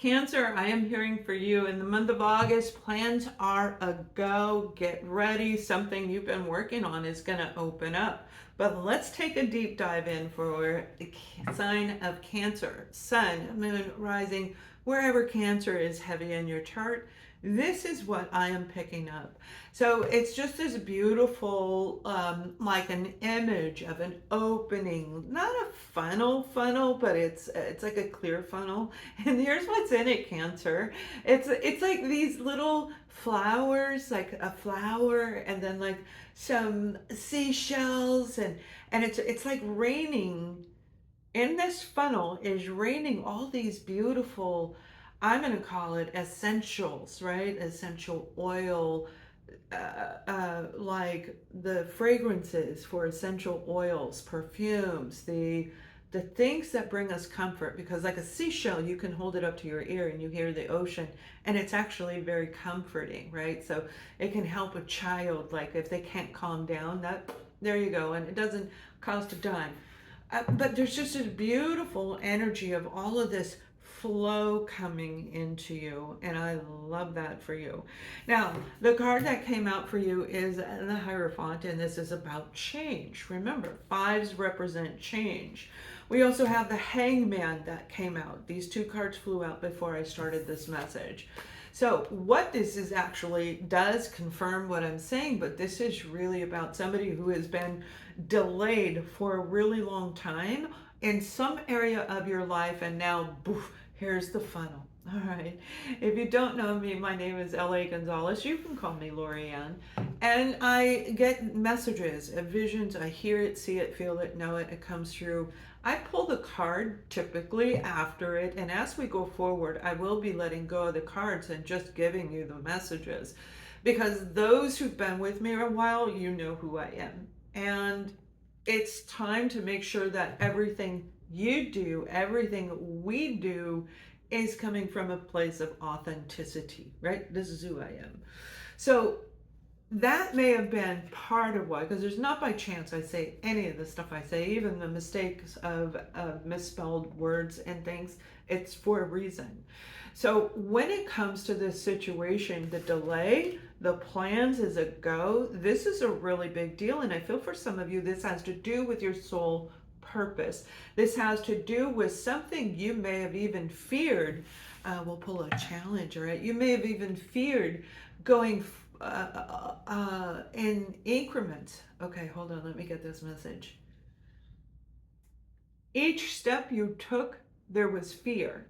Cancer, I am hearing for you in the month of August. Plans are a go. Get ready. Something you've been working on is going to open up. But let's take a deep dive in for the sign of Cancer. Sun, moon, rising, wherever Cancer is heavy in your chart. This is what I am picking up. So it's just this beautiful, like an image of an opening, not a funnel, but it's like a clear funnel. And here's what's in it, Cancer. It's like these little flowers, like a flower, and then like some seashells, and it's like raining. In this funnel is raining all these beautiful, I'm going to call it essentials, right? Essential oil, like the fragrances for essential oils, perfumes, the things that bring us comfort. Because like a seashell, you can hold it up to your ear and you hear the ocean, and it's actually very comforting, right? So it can help a child, like if they can't calm down, that there you go, and it doesn't cost a dime. But there's just this beautiful energy of all of this flow coming into you, and I love that for you. Now, the card that came out for you is the Hierophant, and this is about change. Remember, fives represent change. We also have the Hangman that came out. These two cards flew out before I started this message. So what this is actually does confirm what I'm saying, but this is really about somebody who has been delayed for a really long time in some area of your life, and now boof, here's the funnel. All right. If you don't know me, my name is L.A. Gonzalez. You can call me Lorianne. And I get messages, visions. I hear it, see it, feel it, know it. It comes through. I pull the card typically after it. And as we go forward, I will be letting go of the cards and just giving you the messages. Because those who've been with me a while, you know who I am. And it's time to make sure that everything you do, everything we do, is coming from a place of authenticity, right? This is who I am. So that may have been part of why, because there's not by chance I say any of the stuff I say, even the mistakes of misspelled words and things, it's for a reason. So when it comes to this situation, the delay, the plans is a go, this is a really big deal. And I feel for some of you, this has to do with your soul purpose. This has to do with something you may have even feared. We'll pull a challenge, right? You may have even feared going in increments. Okay, hold on, let me get this message. Each step you took, there was fear,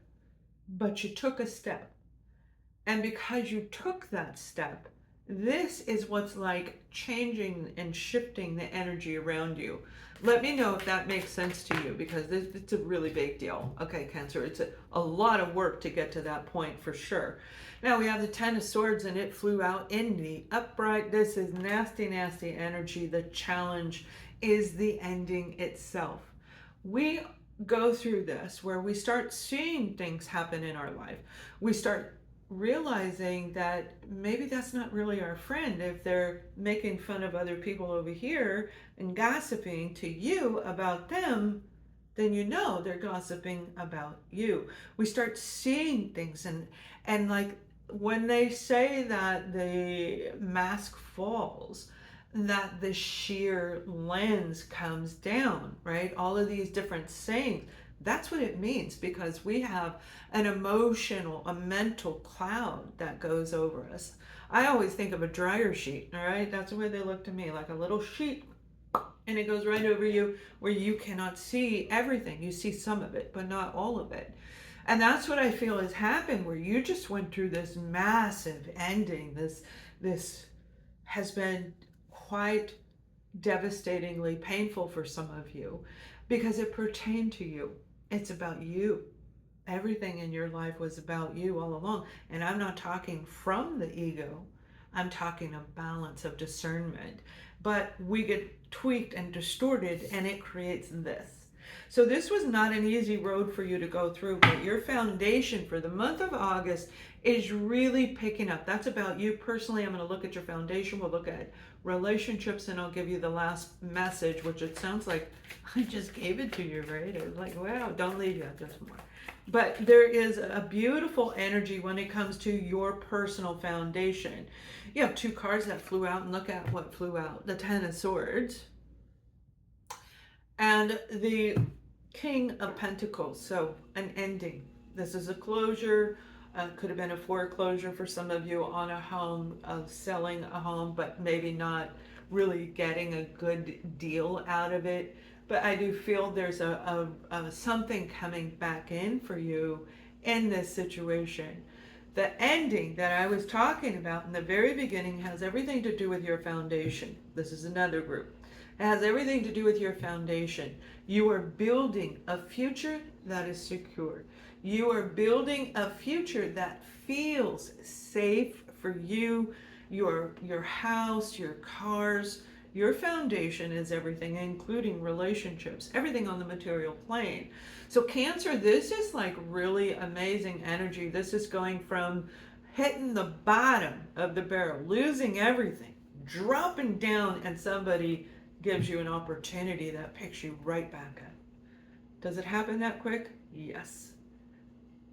but you took a step. And because you took that step, this is what's like changing and shifting the energy around you. Let me know if that makes sense to you, because it's a really big deal. Okay, Cancer, it's a lot of work to get to that point for sure. Now we have the Ten of Swords, and it flew out in the upright. This is nasty, nasty energy. The challenge is the ending itself. We go through this where we start seeing things happen in our life. We start realizing that maybe that's not really our friend. If they're making fun of other people over here and gossiping to you about them, then you know they're gossiping about you. We start seeing things, and like when they say that the mask falls, that the sheer lens comes down, right? All of these different sayings, that's what it means, because we have an emotional, a mental cloud that goes over us. I always think of a dryer sheet, all right? That's the way they look to me, like a little sheet, and it goes right over you where you cannot see everything. You see some of it, but not all of it. And that's what I feel has happened, where you just went through this massive ending. This has been quite devastatingly painful for some of you, because it pertained to you. It's about you. Everything in your life was about you all along. And I'm not talking from the ego. I'm talking a balance of discernment. But we get tweaked and distorted, and it creates this. So this was not an easy road for you to go through, but your foundation for the month of August is really picking up. That's about you personally. I'm going to look at your foundation. We'll look at relationships, and I'll give you the last message, which it sounds like I just gave it to you, right? It's like, wow, don't leave yet, just more. But there is a beautiful energy when it comes to your personal foundation. You have two cards that flew out, and look at what flew out. The Ten of Swords and the King of Pentacles. So an ending. This is a closure. Could have been a foreclosure for some of you on a home, of selling a home, but maybe not really getting a good deal out of it. But I do feel there's a something coming back in for you in this situation. The ending that I was talking about in the very beginning has everything to do with your foundation. This is another group. It has everything to do with your foundation. You are building a future that is secure. You are building a future that feels safe for you, your house, your cars. Your foundation is everything, including relationships, everything on the material plane. So Cancer, this is like really amazing energy. This is going from hitting the bottom of the barrel, losing everything, dropping down, and somebody gives you an opportunity that picks you right back up. Does it happen that quick? Yes.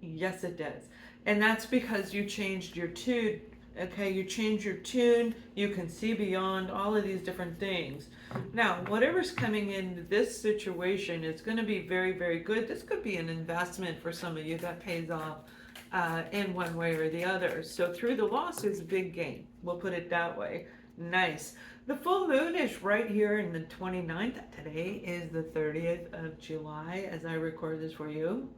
Yes, it does. And that's because you changed your tune. Okay, you change your tune, you can see beyond all of these different things. Now, whatever's coming into this situation is going to be very, very good. This could be an investment for some of you that pays off in one way or the other. So through the loss is a big gain. We'll put it that way. Nice. The full moon is right here in the 29th. Today is the 30th of July as I record this for you.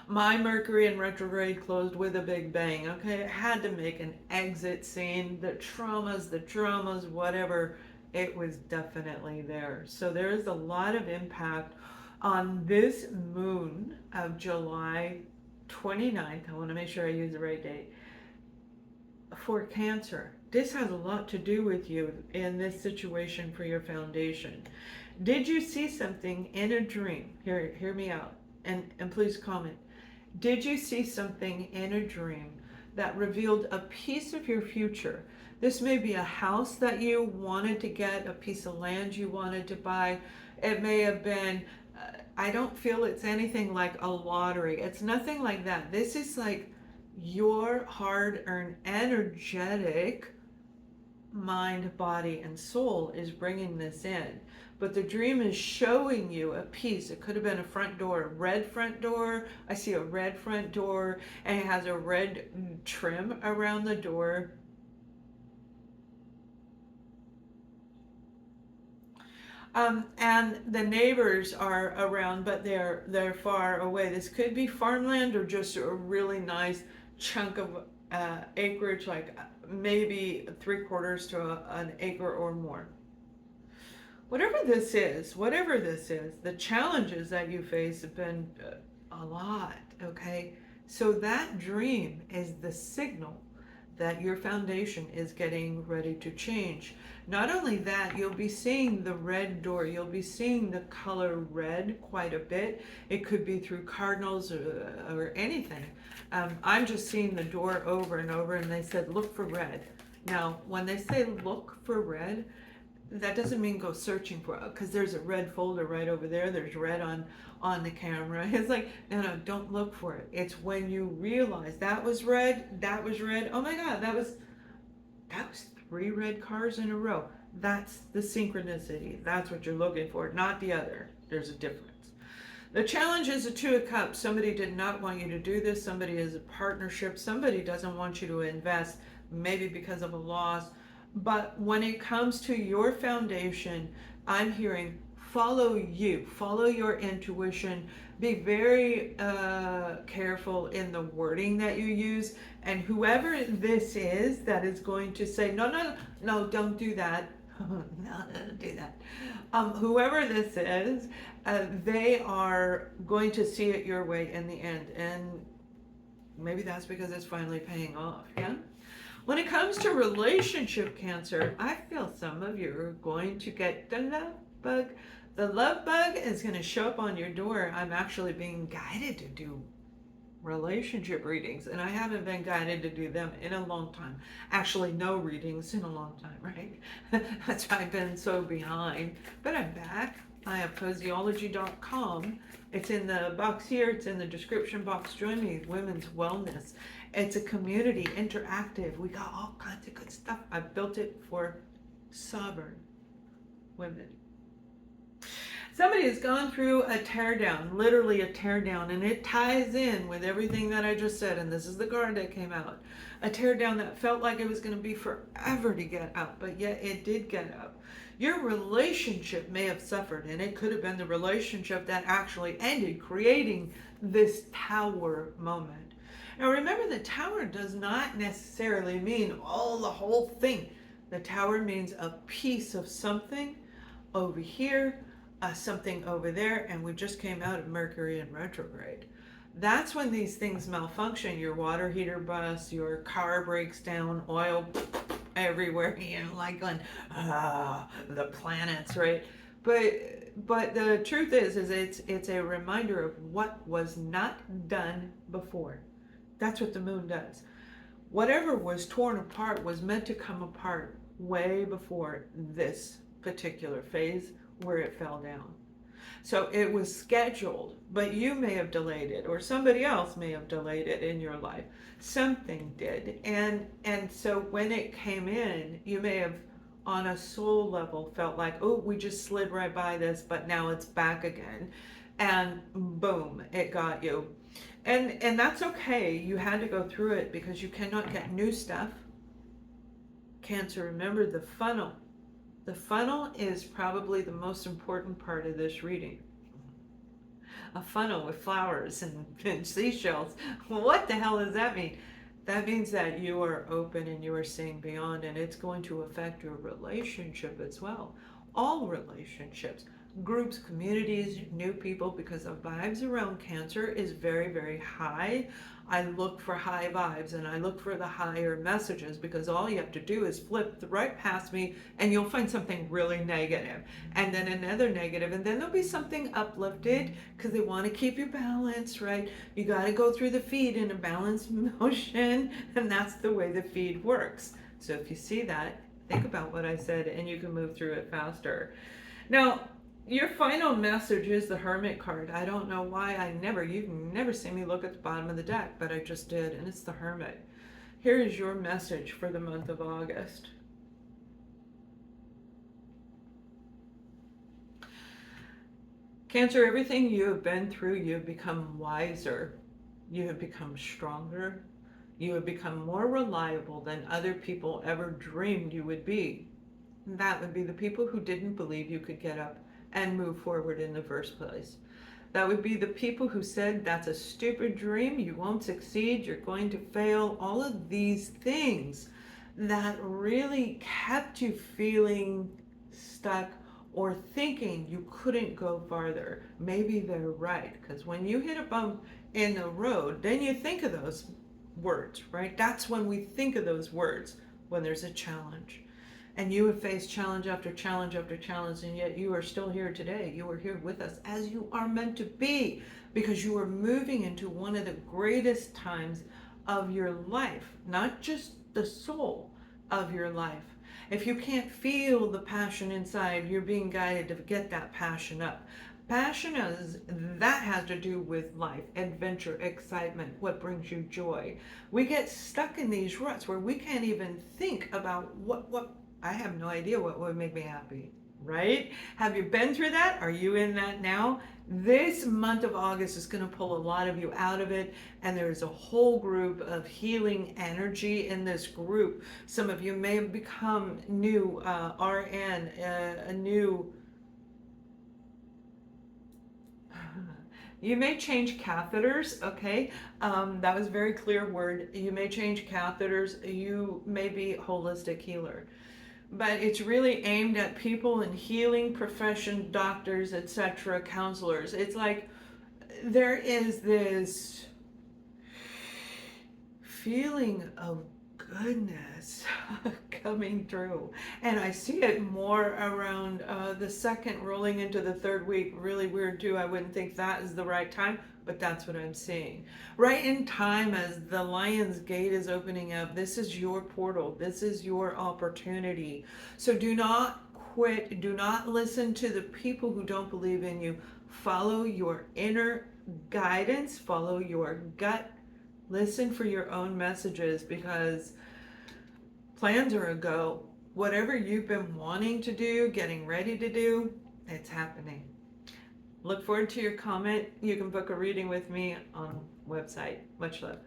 My Mercury in retrograde closed with a big bang. Okay, it had to make an exit scene. The traumas, whatever, it was definitely there. So there is a lot of impact on this moon of July 29th. I want to make sure I use the right date. For Cancer, this has a lot to do with you in this situation for your foundation. Did you see something in a dream? Hear me out, and please comment. Did you see something in a dream that revealed a piece of your future? This may be a house that you wanted to get, a piece of land you wanted to buy. It may have been, I don't feel it's anything like a lottery. It's nothing like that. This is like your hard-earned, energetic mind, body, and soul is bringing this in. But the dream is showing you a piece. It could have been a front door, a red front door. I see a red front door, and it has a red trim around the door. And the neighbors are around, but they're far away. This could be farmland or just a really nice chunk of acreage, like maybe 3/4 to an acre or more. Whatever this is, the challenges that you face have been a lot, okay? So that dream is the signal that your foundation is getting ready to change. Not only that, you'll be seeing the red door. You'll be seeing the color red quite a bit. It could be through cardinals or anything. I'm just seeing the door over and over, and they said, look for red. Now, when they say look for red, that doesn't mean go searching for it, because there's a red folder right over there. There's red on the camera. It's like, no, don't look for it. It's when you realize that was red. Oh my God, that was 3 red cars in a row. That's the synchronicity. That's what you're looking for, not the other. There's a difference. The challenge is a 2 of Cups. Somebody did not want you to do this. Somebody is a partnership. Somebody doesn't want you to invest, maybe because of a loss. But when it comes to your foundation, I'm hearing follow your intuition. Be very careful in the wording that you use. And whoever this is that is going to say, no, don't do that. No, don't do that. Whoever this is, they are going to see it your way in the end. And maybe that's because it's finally paying off, yeah? When it comes to relationship, Cancer, I feel some of you are going to get the love bug. The love bug is going to show up on your door. I'm actually being guided to do relationship readings, and I haven't been guided to do them in a long time. Actually, no readings in a long time, right? That's why I've been so behind, but I'm back. I have cozyology.com. It's in the box here, it's in the description box. Join me, Women's Wellness. It's a community, interactive. We got all kinds of good stuff. I built it for sovereign women. Somebody has gone through a teardown, literally a teardown, and it ties in with everything that I just said, and this is the card that came out. A teardown that felt like it was going to be forever to get out, but yet it did get out. Your relationship may have suffered, and it could have been the relationship that actually ended, creating this tower moment. Now remember, the tower does not necessarily mean the whole thing. The tower means a piece of something over here, something over there, and we just came out of Mercury in retrograde. That's when these things malfunction. Your water heater busts, your car breaks down, oil everywhere, like on the planets, right? But the truth is it's a reminder of what was not done before. That's what the moon does. Whatever was torn apart was meant to come apart way before this particular phase where it fell down. So it was scheduled, but you may have delayed it, or somebody else may have delayed it in your life. Something did. And so when it came in, you may have on a soul level felt like, oh, we just slid right by this, but now it's back again. And boom, it got you. And that's okay. You had to go through it because you cannot get new stuff. Cancer, remember the funnel. The funnel is probably the most important part of this reading. A funnel with flowers and seashells. What the hell does that mean? That means that you are open and you are seeing beyond, and it's going to affect your relationship as well. All relationships, groups, communities, new people, because the vibes around Cancer is very, very high. I look for high vibes and I look for the higher messages, because all you have to do is flip right past me and you'll find something really negative, and then another negative, and then there'll be something uplifted, because they want to keep you balanced, right? You got to go through the feed in a balanced motion, and that's the way the feed works. So if you see that, think about what I said and you can move through it faster. Now, your final message is the Hermit card. I don't know why you've never seen me look at the bottom of the deck, but I just did, and it's the Hermit. Here is your message for the month of August. Cancer, everything you have been through, you have become wiser. You have become stronger. You have become more reliable than other people ever dreamed you would be. And that would be the people who didn't believe you could get up and move forward in the first place. That would be the people who said, that's a stupid dream, you won't succeed, you're going to fail. All of these things that really kept you feeling stuck or thinking you couldn't go farther. Maybe they're right, because when you hit a bump in the road, then you think of those words, right? That's when we think of those words, when there's a challenge. And you have faced challenge after challenge after challenge, and yet you are still here today. You are here with us as you are meant to be, because you are moving into one of the greatest times of your life, not just the soul of your life. If you can't feel the passion inside, you're being guided to get that passion up. Passion that has to do with life, adventure, excitement, what brings you joy. We get stuck in these ruts where we can't even think about what I have no idea what would make me happy, right? Have you been through that? Are you in that now? This month of August is going to pull a lot of you out of it, and there's a whole group of healing energy in this group. Some of you may have become new RN, a new... You may change catheters, okay? That was a very clear word. You may change catheters. You may be holistic healer. But it's really aimed at people in healing profession, doctors, etc., counselors. It's like there is this feeling of goodness coming through, and I see it more around the second rolling into the third week. Really weird too. I wouldn't think that is the right time, but that's what I'm seeing. Right in time as the Lion's Gate is opening up, this is your portal. This is your opportunity. So do not quit. Do not listen to the people who don't believe in you. Follow your inner guidance, follow your gut. Listen for your own messages, because plans are a go. Whatever you've been wanting to do, getting ready to do, it's happening. Look forward to your comment. You can book a reading with me on website. Much love.